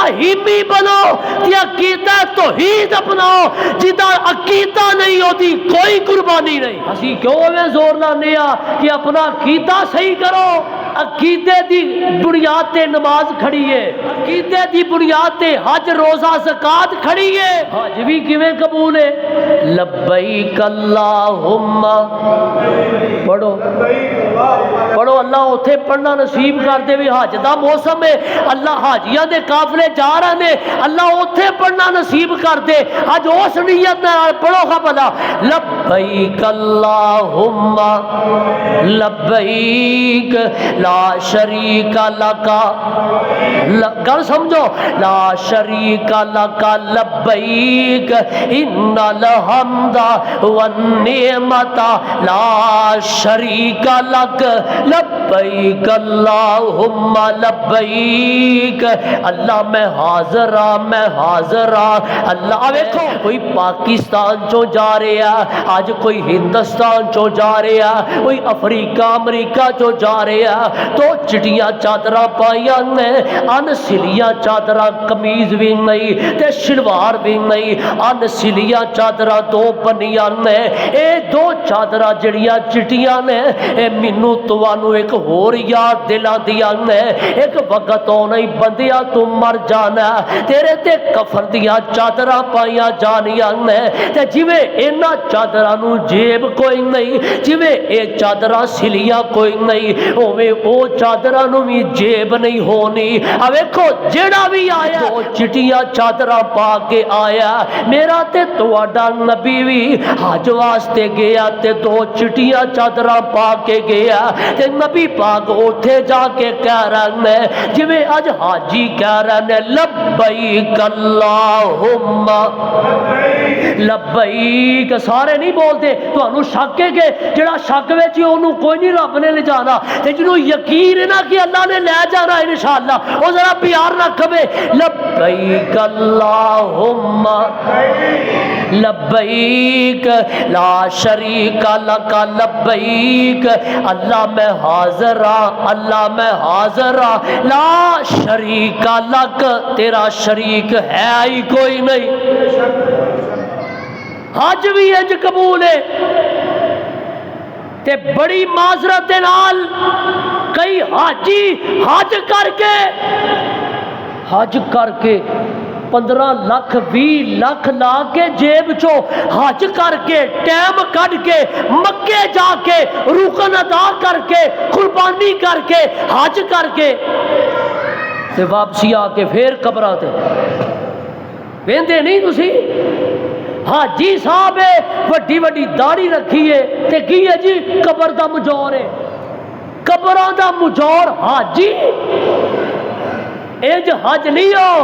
ابراہیمی بنو تے عقیدہ توحید اپناؤ، جدا عقیدہ نہیں ہوتی کوئی قربانی نہیں۔ اسی کیوں میں زور لانے کہ اپنا عقیدہ صحیح کرو؟ عقیدے دی بنیاد تے نماز کھڑی ہے، عقیدے دی بنیاد تے حج روزہ زکات کھڑی ہے، حج بھی کیویں قبول ہے؟ لبیک اللہم پڑھو پڑھو، اللہ اوتھے پڑھنا نصیب کر دے بھی، حج دا موسم ہے، اللہ حاجیاں دے قافلے جا رہے ہیں، اللہ اوتھے پڑھنا نصیب کر دے، حج اس نیت نال پڑھو گا بلا لبیک اللہم لبیک لا شریک لک، گل سمجھو، لا شریک لک لبیک ان الحمد والنعمت لا شریک لک لبیک اللہم لبیک، اللہ میں حاضر ہاں میں حاضر ہاں۔ اللہ ویکھو کوئی پاکستان چوں جا رہا، آج کوئی ہندوستان چوں جا رہا، کوئی افریقہ امریکہ چوں جا رہا، تو چٹیاں چادراں پائیاں نے، ان سلیاں چادراں قمیض بھی نہیں تے شلوار بھی نہیں، ان سلیاں چادراں دو بنیاں نے، اے دو چادراں جڑیاں چٹیاں نے، اے مینوں تانوں ایک ہور یاد دلاندیاں نے، ایک وقت ہونا ہی بندیا تو مر جانا، تیرے تے کفن دیاں چادراں پائیاں جانیاں نے، تے جویں انہاں چادراں نو جیب کوئی نہیں، جویں اے چادراں سلیاں کوئی نہیں، اوویں او چادراں نو بھی جیب نہیں ہونی۔ ا ویکھو جیڑا بھی آیا دو چٹیاں چادراں پا کے آیا، میرا تے تواڈا نبی بھی حج واسطے گیا تے دو چٹیاں چادراں پا کے گیا، تے نبی پاک اوتھے جا کے کہہ رہے ہیں جویں اج حاجی کہہ رہے ہیں لبیک اللہم لبیک، سارے نہیں بولتے، تانوں شک ہے کہ جڑا شک وچ اونوں کوئی نہیں رب نے لے جانا، تے جنوں یقین ہے نا کہ اللہ نے لے جانا انشاءاللہ، او ذرا پیار نہ کھبے لبیک اللہم لبیک لا شریک لک لبیک، اللہ میں حاضر ہاں اللہ میں حاضر ہاں، لا شریک لک، تیرا شریک ہے ہی کوئی نہیں۔ حج بھی انج قبول ہے تے بڑی معذرت نال کئی حاجی حج کر کے 15 لاکھ 20 لاکھ لا کے جیب چو حج کر کے ٹائم کٹ کے مکے جا کے رکن ادا کر کے قربانی کر کے حج کر کے تے واپسی آ کے پھر قبراں تے ویندے نہیں تسی؟ حاجی صاحب ہے وڈی وڈی داڑھی رکھی ہے تے کی ہے جی قبر دا مجور ہے، قبراں دا مجور حاجی، انج حج نہیں ہو۔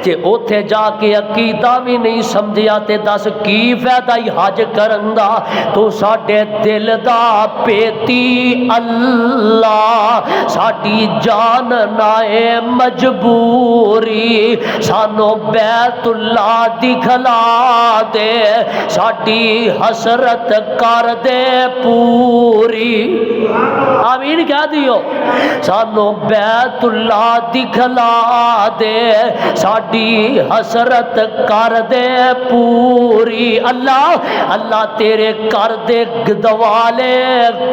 جے اوتھے جا کے عقیدہ بھی نہیں سمجھیا تے دس کی فائدہ ہی حج کرن دا؟ تو ساڈے دل دا پیتی اللہ، ساڈی جان نائے مجبوری، سانو بیت اللہ دکھلا دے، ساڈی حسرت کر دے پوری، آمین کہہ دیو، سانو بیت اللہ دکھلا دے، ساڈی حسرت کر دے پوری، اللہ اللہ تیرے کر دے دوالے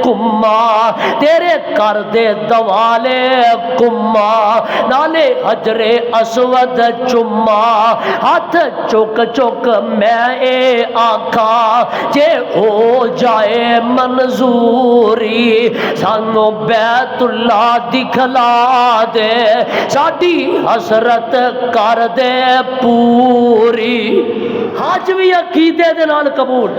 کما، تیرے کر دے دوالے کما، نالے حجر اسود چما، ہاتھ چک چک میں اے آکھا جے ہو جائے منظوری، سانو بیت اللہ دکھلا دے، ساڈی حسرت کر دے پوری۔ حج بھی عقیدے دے نال قبول۔